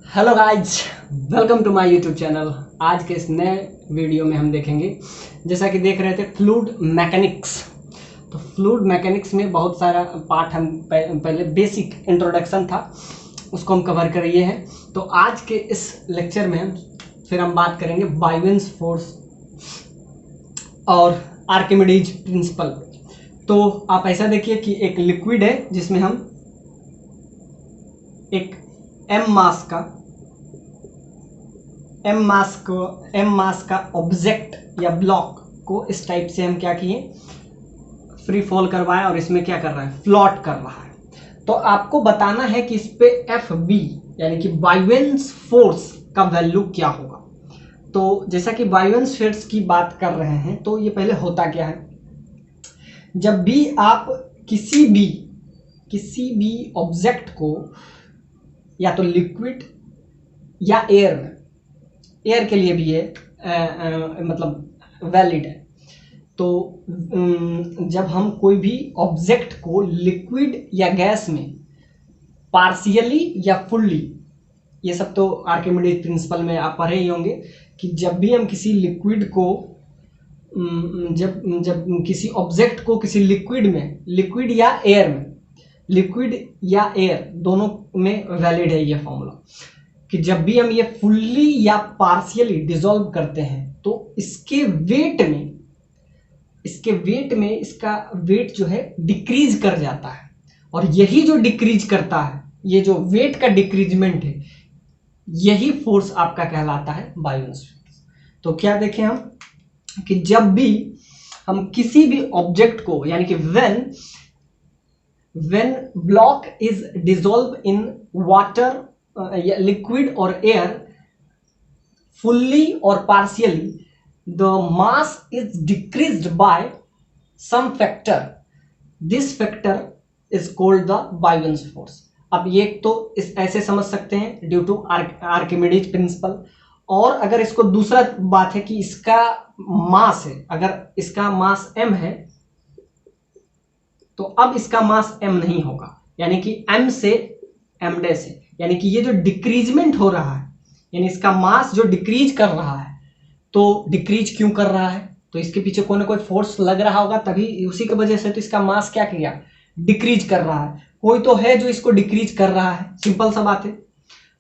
Hello guys, welcome to my YouTube channel. आज के इस नए वीडियो में हम देखेंगे, जैसा कि देख रहे थे, फ्लूइड मैकेनिक्स। तो फ्लूइड मैकेनिक्स में बहुत सारा पार्ट हम पहले बेसिक इंट्रोडक्शन था, उसको हम कवर कर रहे हैं। तो आज के इस लेक्चर में फिर हम बात करेंगे बायोवेंस फोर्स और आर्किमिडीज प्रिंसिपल। तो आप ऐसा देखिए कि एक लिक्विड है जिसमें हम एक एम मास का ऑब्जेक्ट या ब्लॉक को इस टाइप से हम क्या किए, फ्री फॉल करवाया और इसमें क्या कर रहा है, फ्लोट कर रहा है। तो आपको बताना है कि इस पे एफ बी यानी कि बायोवेंस फोर्स का वैल्यू क्या होगा। तो जैसा कि बायोवेंस फोर्स की बात कर रहे हैं, तो ये पहले होता क्या है, जब भी आप किसी भी ऑब्जेक्ट को या तो लिक्विड या एयर के लिए भी है, मतलब वैलिड है। तो जब हम कोई भी ऑब्जेक्ट को लिक्विड या गैस में पार्शियली या फुल्ली, ये सब तो आर्किमिडीज प्रिंसिपल में आप पढ़े ही होंगे कि जब भी हम किसी लिक्विड को जब किसी ऑब्जेक्ट को किसी लिक्विड या एयर दोनों में वैलिड है ये फॉर्मूला, कि जब भी हम ये फुल्ली या पार्शियली डिसॉल्व करते हैं तो इसके वेट में इसका वेट जो है डिक्रीज कर जाता है। और यही जो डिक्रीज करता है, ये जो वेट का डिक्रीजमेंट है, यही फोर्स आपका कहलाता है बायोवेंस फोर्स। तो क्या देखें हम कि जब भी हम किसी भी ऑब्जेक्ट को, यानी कि when block is dissolved in water, liquid or air fully or partially, the mass is decreased by some factor. This factor is called the buoyance force. अब ये तो इस ऐसे समझ सकते हैं ड्यू टू आर्किमिडीज प्रिंसिपल। और अगर इसको दूसरा बात है कि इसका मास है, अगर इसका मास m है तो अब इसका मास m नहीं होगा, यानी कि m से m डैश है, यानी कि ये जो डिक्रीजमेंट हो रहा है, यानी इसका मास जो डिक्रीज कर रहा है, तो डिक्रीज क्यों कर रहा है, तो इसके पीछे कोई ना कोई फोर्स लग रहा होगा, तभी उसी की वजह से तो इसका मास क्या किया, डिक्रीज कर रहा है। कोई तो है जो इसको डिक्रीज कर रहा है, सिंपल सा बात है।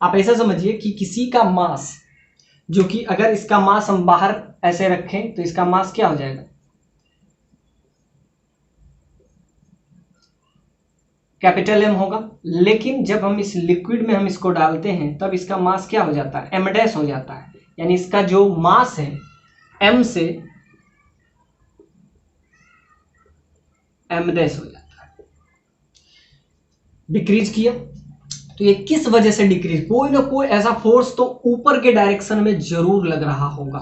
आप ऐसा समझिए कि किसी का मास, जो कि अगर इसका मास हम बाहर ऐसे रखें तो इसका मास क्या हो जाएगा, कैपिटल M होगा। लेकिन जब हम इस लिक्विड में हम इसको डालते हैं तब इसका मास क्या हो जाता है, m डैश हो जाता है, यानी इसका जो मास है m से m डैश हो जाता है, डिक्रीज किया। तो ये किस वजह से डिक्रीज, कोई ना कोई ऐसा फोर्स तो ऊपर के डायरेक्शन में जरूर लग रहा होगा,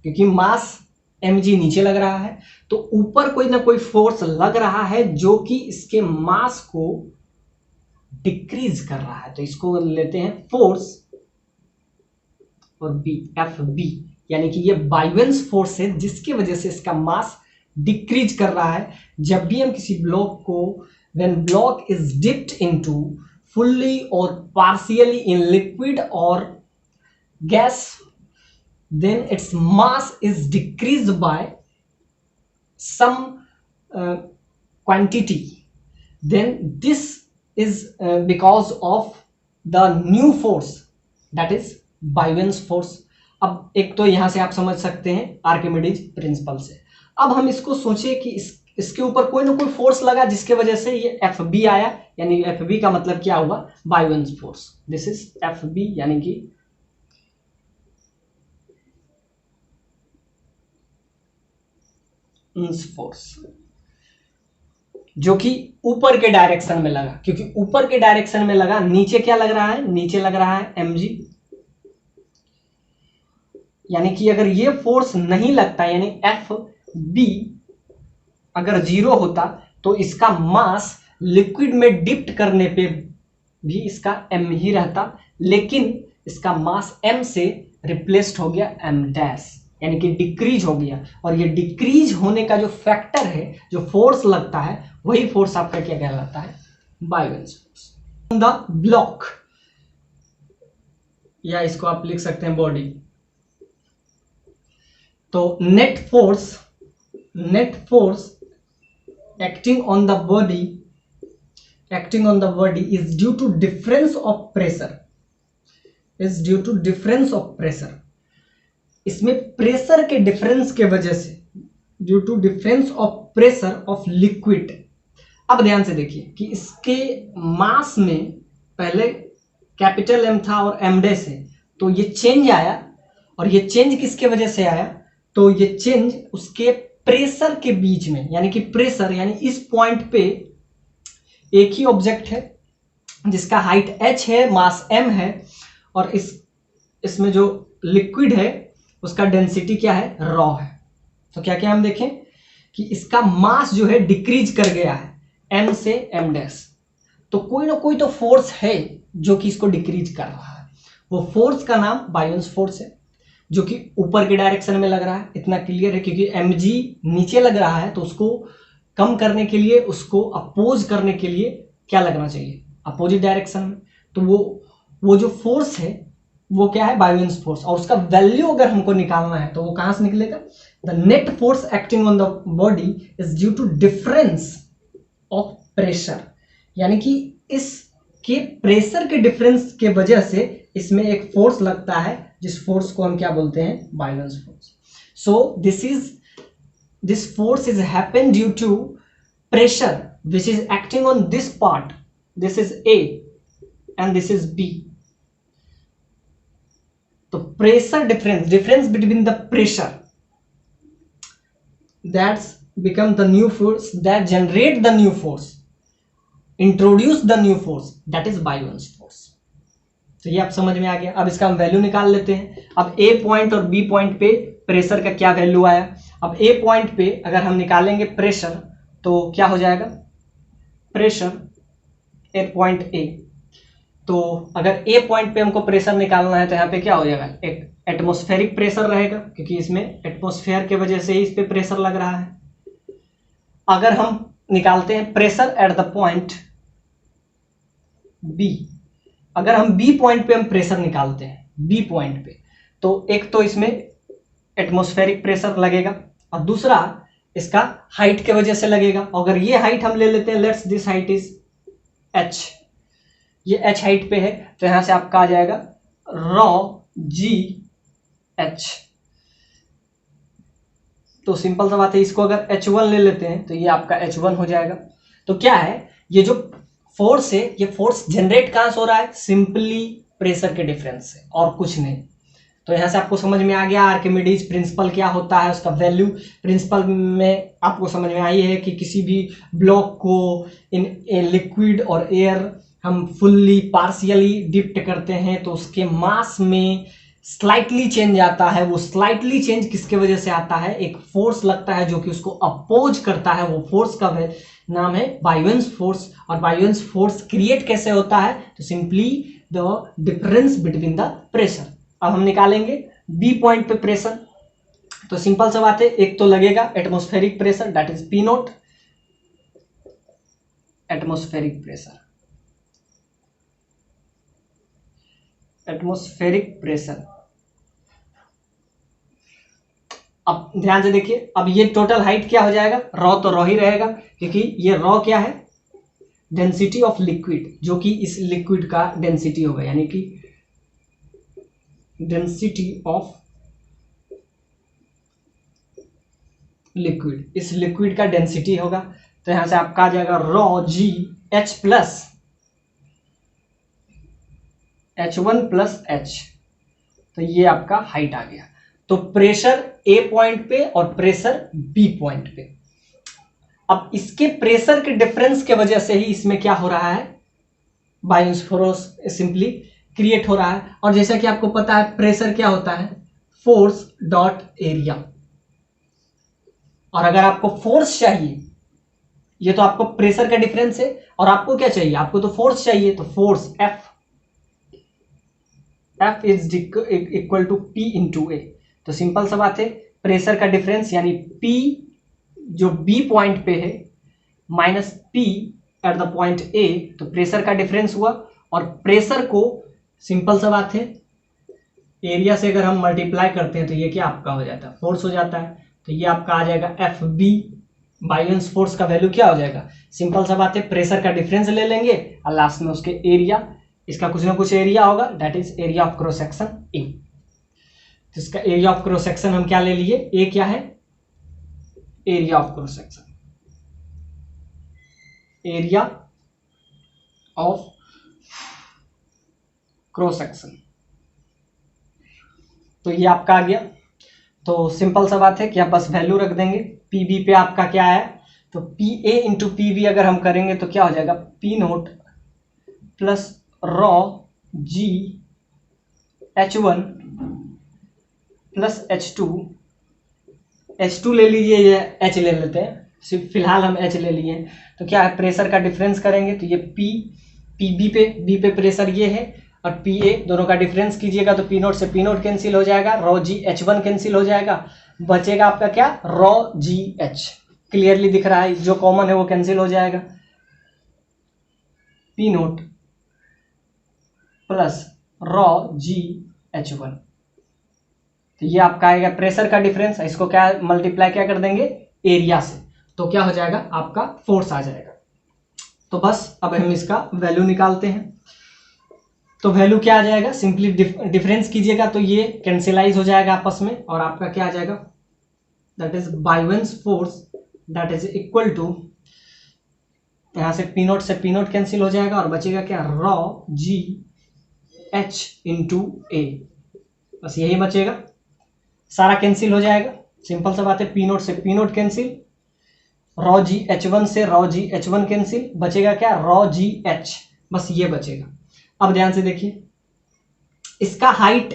क्योंकि मास mg नीचे लग रहा है, तो ऊपर कोई ना कोई फोर्स लग रहा है जो कि इसके मास को डिक्रीज कर रहा है। तो इसको लेते हैं फोर्स और बी, एफ बी, यानी कि ये बायोवेंस फोर्स है जिसकी वजह से इसका मास डिक्रीज कर रहा है। जब भी हम किसी ब्लॉक को, when block is dipped into fully और पार्शियली इन लिक्विड और gas, then its mass is decreased by some quantity, then this is because of the new force, that is buoyance force. अब एक तो यहां से आप समझ सकते हैं आर्किमिडीज प्रिंसिपल से। अब हम इसको सोचे कि इसके ऊपर कोई ना कोई फोर्स लगा जिसके वजह से ये एफ बी आया, यानी एफ बी का मतलब क्या हुआ, buoyance force. This is F B, यानी कि फोर्स, जो कि ऊपर के डायरेक्शन में लगा। क्योंकि ऊपर के डायरेक्शन में लगा, नीचे क्या लग रहा है, नीचे लग रहा है mg, यानी कि अगर ये फोर्स नहीं लगता, यानी एफ बी अगर 0 होता तो इसका मास लिक्विड में डिप्ट करने पे भी इसका m ही रहता, लेकिन इसका मास m से रिप्लेस्ड हो गया m डैश, यानी कि डिक्रीज हो गया। और ये डिक्रीज होने का जो फैक्टर है, जो फोर्स लगता है, वही फोर्स आपका क्या कहलाता है, बायोवेंस फोर्स। द ब्लॉक या इसको आप लिख सकते हैं बॉडी। तो net force acting on the body is due to difference of pressure, इसमें प्रेशर के डिफरेंस के वजह से, due to difference of pressure of liquid. अब ध्यान से देखिए कि इसके मास में पहले कैपिटल एम था और एम डैश है, तो ये चेंज आया, और ये चेंज किसके वजह से आया, तो ये चेंज उसके प्रेशर के बीच में, यानी कि प्रेशर यानी इस पॉइंट पे एक ही ऑब्जेक्ट है जिसका हाइट h है, मास m है, और इसमें जो लिक्विड है उसका डेंसिटी क्या है, रॉ है। तो क्या क्या हम देखें कि इसका मास जो है डिक्रीज कर गया है m से m डैश, तो कोई ना कोई तो फोर्स है जो कि इसको डिक्रीज कर रहा है। वो फोर्स का नाम बायोन्स फोर्स है, जो कि ऊपर के डायरेक्शन में लग रहा है। इतना क्लियर है, क्योंकि mg नीचे लग रहा है, तो उसको कम करने के लिए, उसको अपोज करने के लिए क्या लगना चाहिए, अपोजिट डायरेक्शन में। तो वो जो फोर्स है वो क्या है, बायोन्स फोर्स, और उसका वैल्यू अगर हमको निकालना है तो वो कहां से निकलेगा, the net force acting on the body is due to difference of pressure, यानी कि इसके प्रेशर के डिफरेंस के वजह से इसमें एक फोर्स लगता है, जिस फोर्स को हम क्या बोलते हैं, buoyance force. So this force is happen due to pressure which is acting on this part, this is A and this is B. तो pressure difference between the pressure, that's become the new force that generate the new force, introduce the new force, that is buoyance force. तो ये आप समझ में आ गया। अब इसका हम वैल्यू निकाल लेते हैं। अब A पॉइंट और B पॉइंट पे प्रेशर का क्या वैल्यू आया। अब A पॉइंट पे अगर हम निकालेंगे प्रेशर, तो क्या हो जाएगा, प्रेशर एट पॉइंट A, तो अगर A पॉइंट पे हमको प्रेशर निकालना है तो यहाँ पे क्या हो जाएगा, एक एटमॉस्फेरिक प्रेशर रहेगा, क्योंकि इसमें एटमॉस्फेयर के वजह से ही इस पे प्रेशर लग रहा है। अगर हम निकालते हैं pressure at the point B, अगर हम B पॉइंट पे हम प्रेशर निकालते हैं B पॉइंट पे, तो एक तो इसमें एटमॉस्फेरिक प्रेशर लगेगा, और दूसरा इसका हाइट के वजह से लगेगा। अगर ये हाइट हम ले लेते हैं, let's this height is h, ये h हाइट पे है, तो यहां से आपका आ जाएगा रॉ जी एच। तो सिंपल सा बात है, इसको अगर h1 ले लेते हैं तो ये आपका h1 हो जाएगा। तो क्या है, ये जो फोर्स है, ये फोर्स जनरेट कहां से हो रहा है, सिंपली प्रेशर के डिफरेंस से, और कुछ नहीं। तो यहां से आपको समझ में आ गया आर्किमिडीज प्रिंसिपल क्या होता है, उसका वैल्यू। प्रिंसिपल में आपको समझ में आई है कि किसी भी ब्लॉक को इन लिक्विड और एयर हम फुल्ली पार्शियली डिप्ट करते हैं तो उसके मास में स्लाइटली चेंज आता है। वो स्लाइटली चेंज किसके वजह से आता है, एक फोर्स लगता है जो कि उसको अपोज करता है। वो फोर्स का नाम है बायोन्स फोर्स। और बायोन्स फोर्स क्रिएट कैसे होता है, तो simply the difference between the pressure. अब हम निकालेंगे बी पॉइंट पे प्रेशर, तो सिंपल सा बात है, एक तो लगेगा atmospheric pressure, that is P note, atmospheric pressure, atmospheric pressure. अब ध्यान से देखिए, अब ये टोटल हाइट क्या हो जाएगा, रॉ तो रॉ ही रहेगा, क्योंकि ये रॉ क्या है, डेंसिटी ऑफ लिक्विड, जो कि इस लिक्विड का डेंसिटी होगा, यानी कि डेंसिटी ऑफ लिक्विड, इस लिक्विड का डेंसिटी होगा। तो यहां से आपका आ जाएगा रॉ जी H plus H1 plus H, तो ये आपका हाइट आ गया। तो प्रेशर A पॉइंट पे और प्रेशर B पॉइंट पे। अब इसके प्रेशर के डिफरेंस के वजह से ही इसमें क्या हो रहा है, बायोन्स फोर्स सिंपली क्रिएट हो रहा है। और जैसा कि आपको पता है प्रेशर क्या होता है, फोर्स डॉट एरिया। और अगर आपको फोर्स चाहिए, ये तो आपको प्रेशर का डिफरेंस है, और आपको क्या चाहिए, आपको तो फोर्स चाहिए, तो force F is equal to P into A. तो सिंपल सा बात है, प्रेशर का डिफरेंस यानी P जो B पॉइंट पे है minus P at the point A, तो प्रेशर का डिफरेंस हुआ। और प्रेशर को सिंपल सा बात है एरिया से अगर हम मल्टीप्लाई करते हैं तो ये क्या आपका हो जाता है, फोर्स हो जाता है। तो ये आपका आ जाएगा एफ बी, बायोलेंस फोर्स का वैल्यू क्या हो जाएगा, सिंपल सा बात है, प्रेशर का डिफरेंस ले लेंगे और लास्ट में उसके एरिया, इसका कुछ ना कुछ एरिया होगा, that is area of cross section A. तो इसका एरिया ऑफ क्रॉस सेक्शन हम क्या ले लिए, ए क्या है, area of cross section, area of cross section. तो ये आपका आ गया। तो सिंपल सा बात है कि आप बस वैल्यू रख देंगे। पीबी पे आपका क्या है, तो P A into P B अगर हम करेंगे तो क्या हो जाएगा, P naught plus rho g H1 plus H2 ले लीजिए, ये H ले लेते हैं, सिर्फ फिलहाल हम H ले लिए। तो क्या है, प्रेशर का डिफरेंस करेंगे तो ये P बी पे प्रेशर ये है और पी ए, दोनों का डिफरेंस कीजिएगा तो पी नोट से पी नोट कैंसिल हो जाएगा, रॉ जी H1 कैंसिल हो जाएगा, बचेगा आपका क्या, रॉ जी H, क्लियरली दिख रहा है, जो कॉमन है वो कैंसिल हो जाएगा, P naught plus rho g H1। तो ये आपका आएगा प्रेशर का डिफरेंस, इसको क्या मल्टीप्लाई क्या कर देंगे, एरिया से, तो क्या हो जाएगा आपका फोर्स आ जाएगा। तो बस अब हम इसका वैल्यू निकालते हैं। तो वैल्यू क्या आ जाएगा, सिंपली डिफरेंस कीजिएगा तो ये कैंसिलाइज हो जाएगा आपस में, और आपका क्या आ जाएगा, that is buoyance force that is equal to, यहां से पी नोट कैंसिल हो जाएगा और बचेगा क्या, रॉ जी H इंटू ए, बस यही बचेगा, सारा कैंसिल हो जाएगा, सिंपल सा बात है, पी नोट से P note cancel, raw g H1 से रॉ जी H1 कैंसिल, बचेगा क्या, रॉ जी H, बस ये बचेगा। अब ध्यान से देखिए, इसका हाइट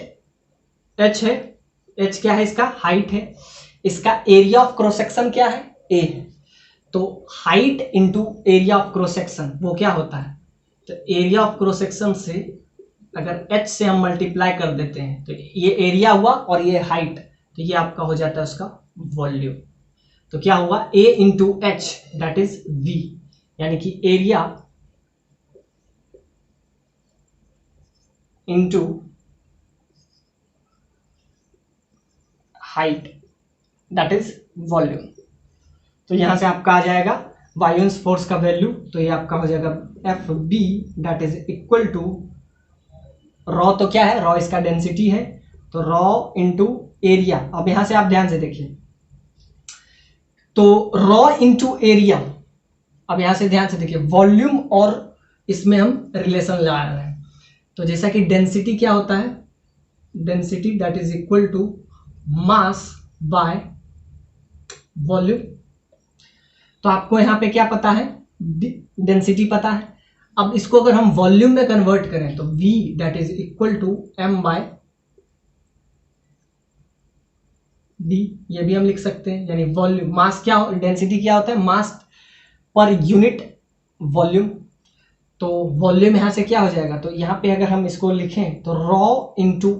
h है, h क्या है, इसका हाइट है, इसका एरिया ऑफ क्रॉस सेक्शन क्या है, a है, तो height into area of cross section वो क्या होता है, तो एरिया ऑफ क्रॉस सेक्शन से अगर h से हम मल्टीप्लाई कर देते हैं तो ये एरिया हुआ और ये हाइट, तो ये आपका हो जाता है उसका वॉल्यूम। तो क्या हुआ, a into H that is v, यानी कि area into height that is volume. तो यहां से आपका आ जाएगा बायोलेंस फोर्स का वैल्यू, तो ये आपका हो जाएगा F B that is equal to, rho तो क्या है, रॉ इसका डेंसिटी है, तो रॉ इंटू एरिया। अब यहां से आप ध्यान से देखिए, तो रॉ इंटू एरिया, अब यहां से ध्यान से देखिए, वॉल्यूम और इसमें हम रिलेशन ला रहे हैं। तो जैसा कि डेंसिटी क्या होता है, density that is equal to mass by volume. तो आपको यहां पे क्या पता है, डेंसिटी पता है। अब इसको अगर हम वॉल्यूम में कन्वर्ट करें तो V that is equal to m by d, ये भी हम लिख सकते हैं, यानी वॉल्यूम, मास क्या, डेंसिटी क्या होता है, मास पर यूनिट वॉल्यूम। तो वॉल्यूम यहां से क्या हो जाएगा, तो यहां पे अगर हम इसको लिखें तो रॉ इंटू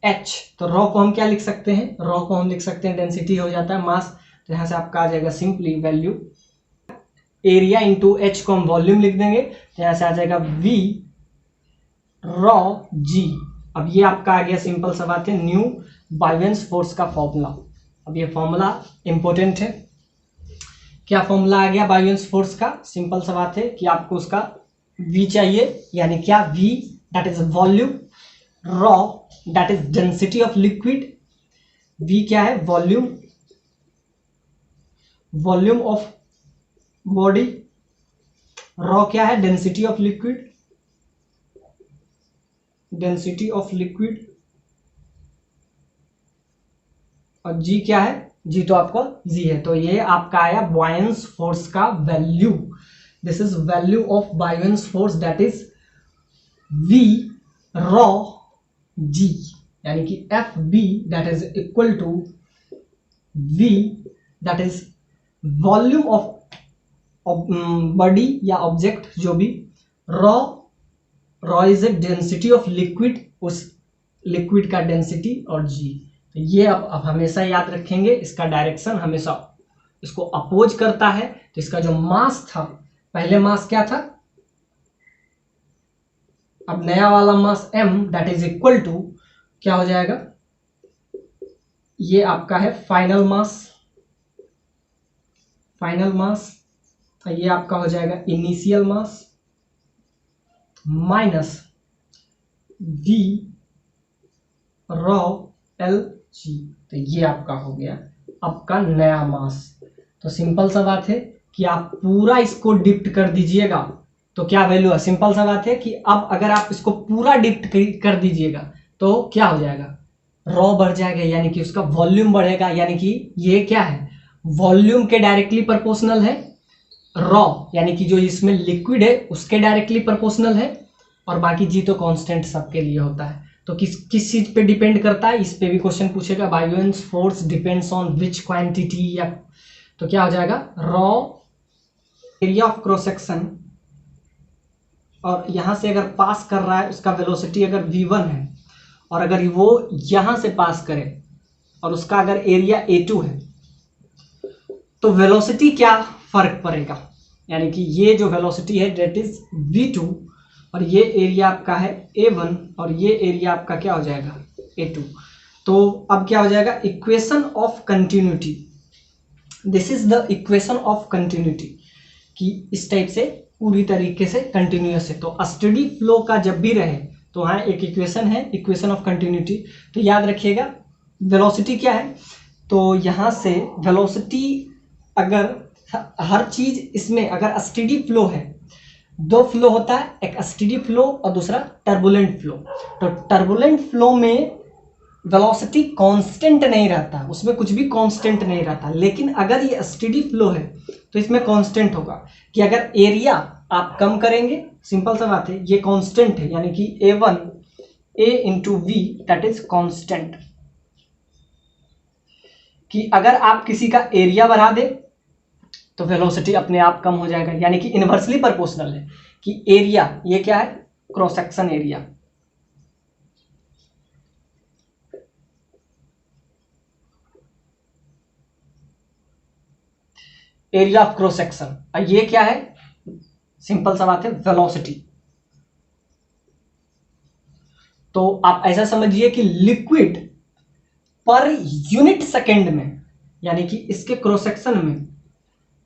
एच, तो रॉ को हम क्या लिख सकते हैं, रॉ को हम लिख सकते हैं डेंसिटी हो जाता है मास, तो यहां से आपका आ जाएगा simply value, area into H को हम वॉल्यूम लिख देंगे, तो यहां से आ जाएगा V रॉ जी। अब ये आपका आ गया, सिंपल सा बात है, न्यू बायोलेंस फोर्स का फॉर्मूला। अब ये फॉर्मूला इंपॉर्टेंट है, क्या फॉर्मूला आ गया बायोलेंस फोर्स का, सिंपल सा बात है कि आपको उसका V चाहिए, यानी क्या, V that is volume, raw that is density of liquid, V क्या है, volume, volume of body, raw क्या है, density of liquid, density of liquid, और G क्या है, G तो आपको G है। तो ये आपका आया बायोलेंस फोर्स का value, this is value of buoyance force that is V rho G, यानी कि F B that is equal to V that is volume of body या ऑब्जेक्ट जो भी, rho is a density of liquid, उस liquid का density, और G। तो ये अब हमेशा याद रखेंगे, इसका डायरेक्शन हमेशा इसको अपोज करता है। तो इसका जो मास था, पहले मास क्या था, अब नया वाला mass m that is equal to क्या हो जाएगा, ये आपका है फाइनल मास, ये आपका हो जाएगा initial mass minus v rho L G, तो ये आपका हो गया आपका नया मास। तो सिंपल सा बात है कि आप पूरा इसको डिप्ट कर दीजिएगा तो क्या वैल्यू है, सिंपल सा बात है कि अब अगर आप इसको पूरा डिप्ट कर दीजिएगा तो क्या हो जाएगा, रॉ बढ़ जाएगा, यानी कि उसका वॉल्यूम बढ़ेगा, यानी कि ये क्या है, वॉल्यूम के डायरेक्टली प्रोपोर्शनल है, रॉ यानी कि जो इसमें लिक्विड है उसके डायरेक्टली प्रोपोर्शनल है, और बाकी जी तो कांस्टेंट सबके लिए होता है। तो किस चीज पे डिपेंड करता है, इस पे भी क्वेश्चन पूछेगा, buoyance force depends on which quantity, या तो क्या हो जाएगा, rho area of cross section, और यहां से अगर पास कर रहा है उसका वेलोसिटी अगर v1 है, और अगर वो यहां से पास करे और उसका अगर एरिया a2 है, तो वेलोसिटी क्या फर्क पड़ेगा, यानी कि ये जो वेलोसिटी है दैट इज v2, और ये एरिया आपका है a1, और ये एरिया आपका क्या हो जाएगा a2। तो अब क्या हो जाएगा, equation of continuity, this is the equation of continuity, कि इस टाइप से पूरी तरीके से कंटिन्यूअस है। तो स्टेडी फ्लो का जब भी रहे तो वहाँ एक इक्वेशन है, इक्वेशन ऑफ कंटिन्यूटी। तो याद रखिएगा वेलोसिटी क्या है, तो यहाँ से वेलोसिटी अगर हर चीज इसमें अगर स्टेडी फ्लो है, दो फ्लो होता है, एक स्टेडी फ्लो और दूसरा टर्बुलेंट फ्लो। तो टर्बुलेंट फ्लो में वेलोसिटी कांस्टेंट नहीं रहता, उसमें कुछ भी कांस्टेंट नहीं रहता, लेकिन अगर ये स्टेडी फ्लो है तो इसमें कांस्टेंट होगा, कि अगर एरिया आप कम करेंगे, सिंपल सा बात है, ये कांस्टेंट है, यानी कि a1 a into V that is constant, कि अगर आप किसी का एरिया बढ़ा दे तो वेलोसिटी अपने आप कम हो जाएगा, यानी कि इनवर्सली प्रोपोर्शनल है, कि एरिया ये क्या है, cross section area, area of cross section, ये क्या है, सिंपल सा बात है वेलोसिटी। तो आप ऐसा समझिए कि लिक्विड पर यूनिट सेकेंड में, यानी कि इसके क्रॉस सेक्शन में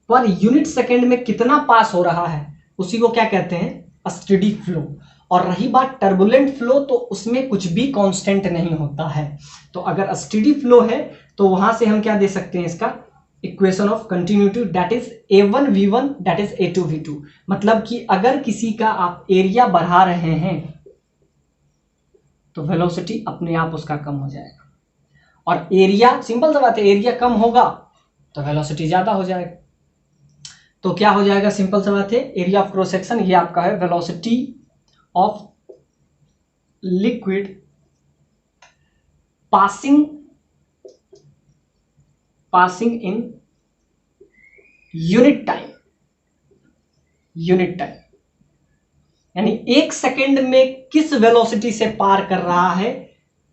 पर यूनिट सेकेंड में कितना पास हो रहा है, उसी को क्या कहते हैं, स्टेडी फ्लो। और रही बात टर्बुलेंट फ्लो, तो उसमें कुछ भी कांस्टेंट नहीं होता है। तो अगर स्टेडी फ्लो है तो वहां से हम क्या दे सकते हैं, इसका equation of continuity that is a1 v1 that is a2 v2, मतलब कि अगर किसी का आप एरिया बढ़ा रहे हैं तो वेलोसिटी अपने आप उसका कम हो जाएगा, और एरिया सिंपल सा बात है, एरिया कम होगा तो वेलोसिटी ज्यादा हो जाएगा। तो क्या हो जाएगा, सिंपल सा बात है, एरिया ऑफ क्रॉस सेक्शन ये आपका है velocity of liquid passing in unit time, यानी एक सेकेंड में किस वेलोसिटी से पार कर रहा है,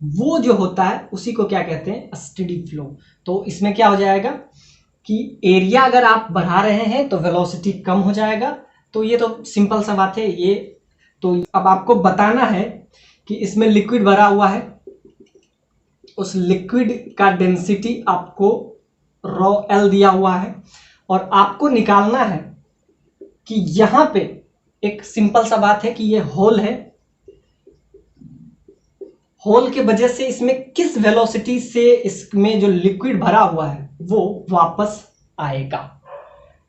वो जो होता है उसी को क्या कहते हैं, स्टेडी फ्लो। तो इसमें क्या हो जाएगा कि एरिया अगर आप बढ़ा रहे हैं तो वेलोसिटी कम हो जाएगा। तो ये तो सिंपल सा बात है ये। तो अब आपको बताना है कि इसमें लिक्विड भरा हुआ है, उस लिक्विड का डेंसिटी आपको रॉ एल दिया हुआ है, और आपको निकालना है कि यहां पे एक सिंपल सा बात है कि ये होल है, होल के वजह से इसमें किस वेलोसिटी से इसमें जो लिक्विड भरा हुआ है वो वापस आएगा।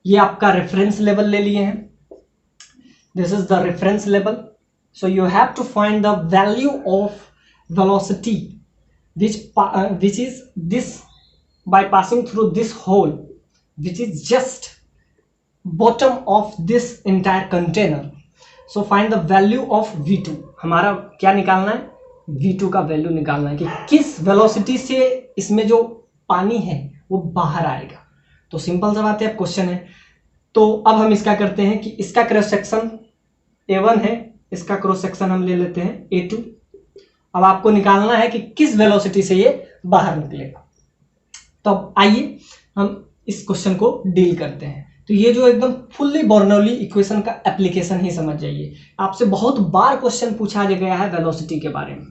ये आपका रेफरेंस लेवल ले लिए हैं, this is the reference level. So you have to find the value of velocity which is this by passing through this hole which is just bottom of this entire container. So find the value of v2, हमारा क्या निकालना है, v2 का value निकालना है कि किस velocity से इसमें जो पानी है वो बाहर आएगा। तो सिंपल सा बात है, अब क्वेश्चन है। तो अब हम इसका करते हैं कि इसका क्रॉस सेक्शन a1 है, इसका क्रॉस सेक्शन हम ले लेते हैं a2। अब आपको निकालना है कि किस वेलोसिटी से ये बाहर निकलेगा। तो आइए हम इस क्वेश्चन को डील करते हैं। तो ये जो एकदम फुल्ली बर्नौली इक्वेशन का एप्लीकेशन ही समझ जाइए। आपसे बहुत बार क्वेश्चन पूछा गया है वेलोसिटी के बारे में,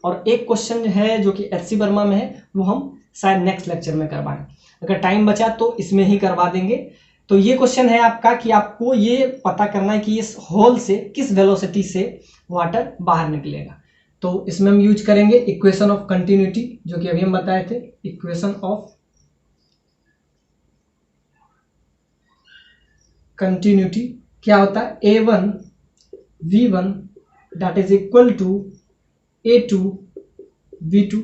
और एक क्वेश्चन है जो कि एचसी वर्मा में है, वो हम शायद नेक्स्ट लेक्चर में करवाएं। अगर टाइम बचा तो इसमें ही करवा देंगे। तो ये क्वेश्चन है आपका कि आपको ये पता करना है कि इस होल से किस वेलोसिटी से वाटर बाहर निकलेगा। तो इसमें हम यूज करेंगे इक्वेशन ऑफ कंटिन्यूटी, जो कि अभी हम बताए थे। इक्वेशन ऑफ कंटिन्यूटी क्या होता है, A1 V1 that is equal to A2 V2।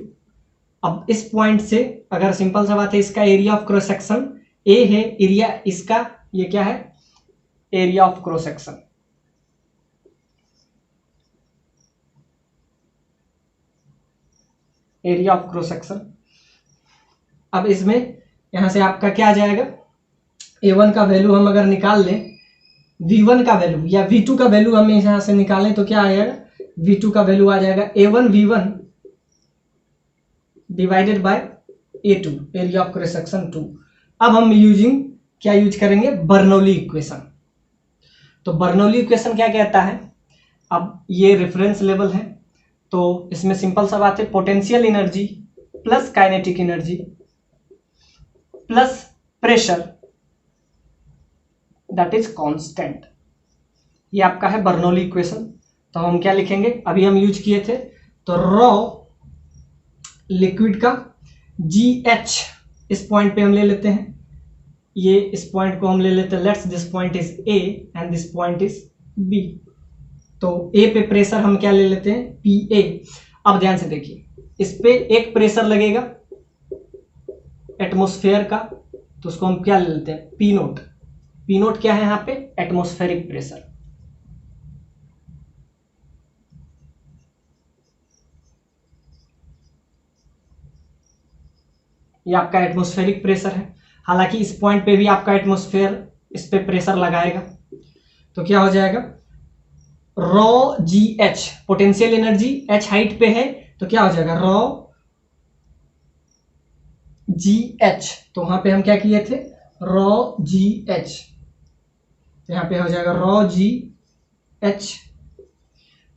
अब इस पॉइंट से अगर सिंपल सा बात है, इसका area of cross section A है, एरिया इसका ये क्या है, area of cross section. Area of cross section. अब इसमें यहां से आपका क्या आ जाएगा, A1 का वैल्यू हम अगर निकाल लें, V1 का वैल्यू या V2 का वैल्यू हम यहां से निकालें तो क्या आ जाएगा, V2 का वैल्यू आ जाएगा A1 V1 divided by A2 area of cross section 2। अब हम क्या यूज करेंगे, बर्नौली इक्वेशन। तो बर्नौली इक्वेशन क्या कहता है, अब ये रेफरेंस लेवल है, तो इसमें सिंपल सा बात है, potential energy plus kinetic energy plus pressure that is constant. ये आपका है बर्नौली इक्वेशन। तो हम क्या लिखेंगे, अभी हम यूज किए थे, तो रॉ लिक्विड का GH इस पॉइंट पे हम ले लेते हैं, ये इस पॉइंट को हम ले लेते हैं, let's this point is A and this point is B। तो A पे प्रेशर हम क्या ले लेते हैं, PA। अब ध्यान से देखिए, इस पे एक प्रेशर लगेगा एटमॉस्फेयर का, तो उसको हम क्या ले लेते हैं, P नोट। P नोट क्या है यहाँ पे, एटमॉस्फेरिक प्रेशर। ये आपका एटमॉस्फेरिक प्रेशर है। हालांकि इस पॉइंट पे भी आपका एटमॉस्फेयर इस पे प्रेशर लगाएगा, तो क्या हो जाएगा, raw GH potential energy H height पे है, तो क्या हो जाएगा, रॉ GH। तो वहां पे हम क्या किए थे, रॉ GH, तो यहां पे हो जाएगा रॉ GH।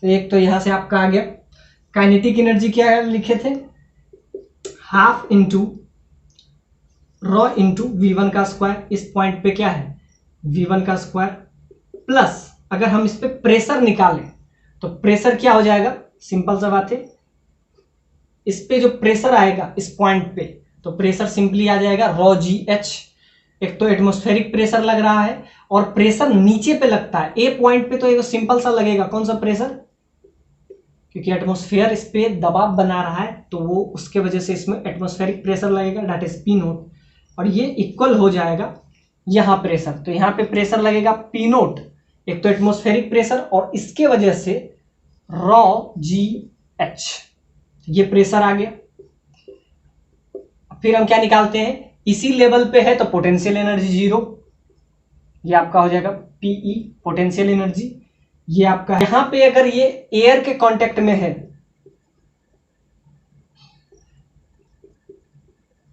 तो एक तो यहां से आपका आ गया। काइनेटिक एनर्जी क्या लिखे थे, half into raw into V1 का स्क्वायर। इस पॉइंट पे क्या है, V1 का स्क्वायर प्लस अगर हम इस पे प्रेशर निकालें तो प्रेशर क्या हो जाएगा, सिंपल सा बात है, इस पे जो प्रेशर आएगा इस पॉइंट पे, तो प्रेशर सिंपली आ जाएगा रॉ GH। एक तो एटमॉस्फेरिक प्रेशर लग रहा है और प्रेशर नीचे पे लगता है, ए पॉइंट पे तो एक सिंपल सा लगेगा, कौन सा प्रेशर, क्योंकि एटमॉस्फेयर इस पे दबाव बना रहा है, तो वो उसके वजह से इसमें एटमॉस्फेरिक प्रेशर लगेगा, दैट इज P नोट। और ये इक्वल हो जाएगा यहाँ प्रेशर, तो यहाँ पे प्रेशर लगेगा P नोट, एक तो एटमॉस्फेरिक प्रेशर और इसके वजह से रॉ GH, ये प्रेशर आ गया। फिर हम क्या निकालते हैं, इसी लेवल पे है तो पोटेंशियल एनर्जी 0, ये आपका हो जाएगा PE पोटेंशियल एनर्जी। ये आपका यहां पे अगर ये एयर के कांटेक्ट में है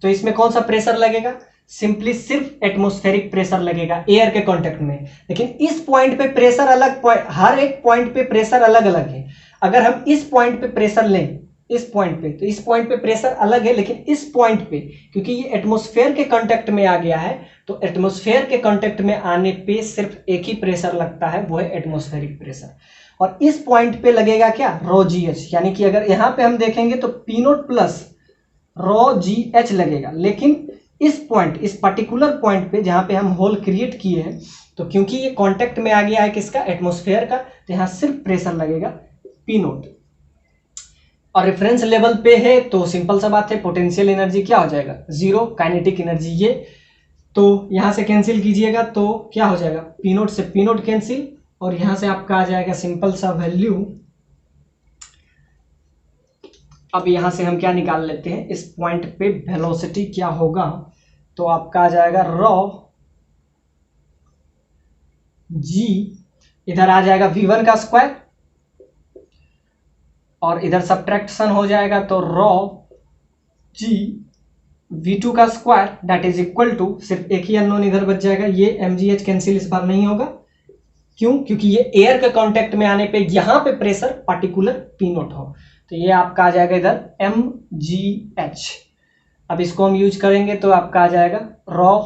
तो इसमें कौन सा प्रेशर लगेगा, सिंपली सिर्फ एटमॉस्फेरिक प्रेशर लगेगा एयर के कांटेक्ट में। लेकिन इस पॉइंट पे प्रेशर अलग, हर एक पॉइंट पे प्रेशर अलग अलग है। अगर हम इस पॉइंट पे प्रेशर लें, इस पॉइंट पे, तो इस पॉइंट पे प्रेशर अलग है, लेकिन इस पॉइंट पे क्योंकि ये एटमॉस्फेयर के कांटेक्ट में आ गया है, तो एटमॉस्फेयर के कांटेक्ट में आने पे सिर्फ एक ही प्रेशर लगता है, वो है एटमॉस्फेरिक प्रेशर। और इस पॉइंट पे लगेगा क्या, रॉ GH। यानी कि अगर यहां पे हम देखेंगे तो P note plus raw GH लगेगा। लेकिन इस पॉइंट, इस पर्टिकुलर पॉइंट पे जहां पे हम होल क्रिएट किए हैं, तो क्योंकि ये कांटेक्ट में आ गया है किसका, एटमॉस्फेयर का, तो यहां सिर्फ प्रेशर लगेगा P नोट। और रेफरेंस लेवल पे है तो सिंपल सा बात है, पोटेंशियल एनर्जी क्या हो जाएगा, 0, काइनेटिक एनर्जी ये, तो यहां से कैंसिल कीजिएगा तो क्या हो जाएगा, P नोट से P नोट कैंसिल, और यहां से आपका आ जाएगा सिंपल सा वैल्यू। अब यहां से हम क्या निकाल लेते हैं, इस पॉइंट पे वेलोसिटी क्या होगा, तो आपका आ जाएगा रॉ G, इधर आ जाएगा V1 का स्क्वायर और इधर सब्ट्रैक्शन हो जाएगा, तो रॉ G V2 का square that is equal to, सिर्फ एक ही अननोन इधर बच जाएगा, ये mgh कैंसिल इस बार नहीं होगा। क्यों? क्योंकि ये एयर के कांटेक्ट में आने पे यहां पे प्रेशर पार्टिकुलर P नोट हो, तो ये आपका आ जाएगा इधर mgh। अब इसको हम यूज करेंगे तो आपका आ जाएगा रॉ,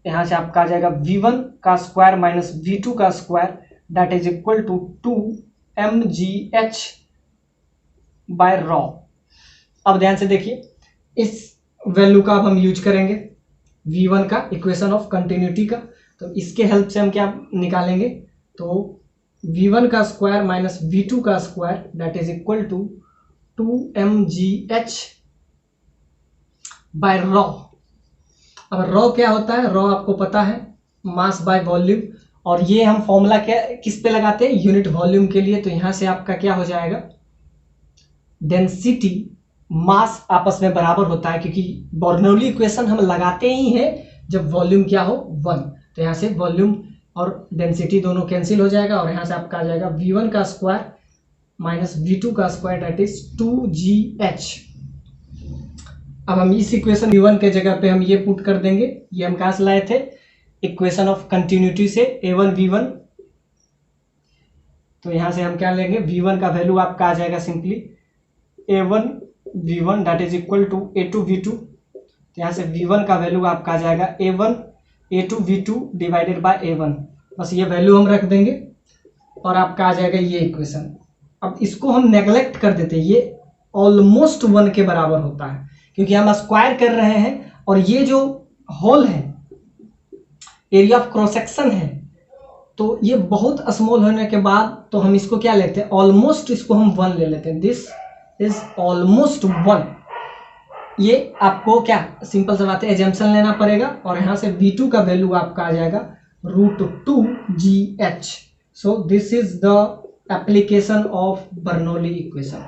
यहां से आपका आ जाएगा V1 का स्क्वायर माइनस V2 का square that is equal to 2mgh by rho. अब ध्यान से देखिए, इस वैल्यू का अब हम यूज करेंगे V1 का इक्वेशन ऑफ कंटिन्यूटी का, तो इसके हेल्प से हम क्या निकालेंगे, तो V1 का स्क्वायर माइनस V2 का square that is equal to 2mgh by rho. अब रॉ क्या होता है? रॉ आपको पता है, मास बाय वॉल्यूम, और ये हम फॉर्मूला क्या किस पे लगाते हैं? यूनिट वॉल्यूम के लिए। तो यहां से आपका क्या हो जाएगा, डेंसिटी मास आपस में बराबर होता है, क्योंकि बर्नौली इक्वेशन हम लगाते ही हैं जब वॉल्यूम क्या हो 1। तो यहाँ से वॉल्यूम और डेंसिटी दोनों कैंसिल हो जाएगा, और यहाँ से आपका आ जाएगा V1 का स्क्वायर माइनस V2 का स्क्वायर दैट इज 2gh। अब हम इस इक्वेशन V1 के जगह पे हम ये पुट कर देंगे, ये हम कहाँ से लाए थे? इक्वेशन ऑफ कंटिन्यूटी से, A1 V1। तो यहाँ से हम क्या लेंगे, V1 का वैल्यू आपका आ जाएगा simply A1 V1 that is equal to A2 V2। तो यहाँ से V1 का वैल्यू आपका आ जाएगा A1 A2 V2 divided by A1, बस ये वैल्यू हम रख देंगे और आपका आ जाएगा ये इक्वेशन। अब इसको हम नेग्लेक्ट कर देते हैं, ये ऑलमोस्ट 1 के बराबर होता है, क्योंकि हम स्क्वायर कर रहे हैं, और ये जो होल है, एरिया ऑफ क्रॉस सेक्शन है, तो ये बहुत स्मॉल होने के बाद तो हम इसको क्या लेते हैं, ऑलमोस्ट इसको हम 1 ले लेते हैं, दिस इज ऑलमोस्ट 1। ये आपको क्या सिंपल सा बात है, एजम्पशन लेना पड़ेगा, और यहाँ से V2 का वैल्यू आपका आ जाएगा √2gh। So this is the application of Bernoulli equation.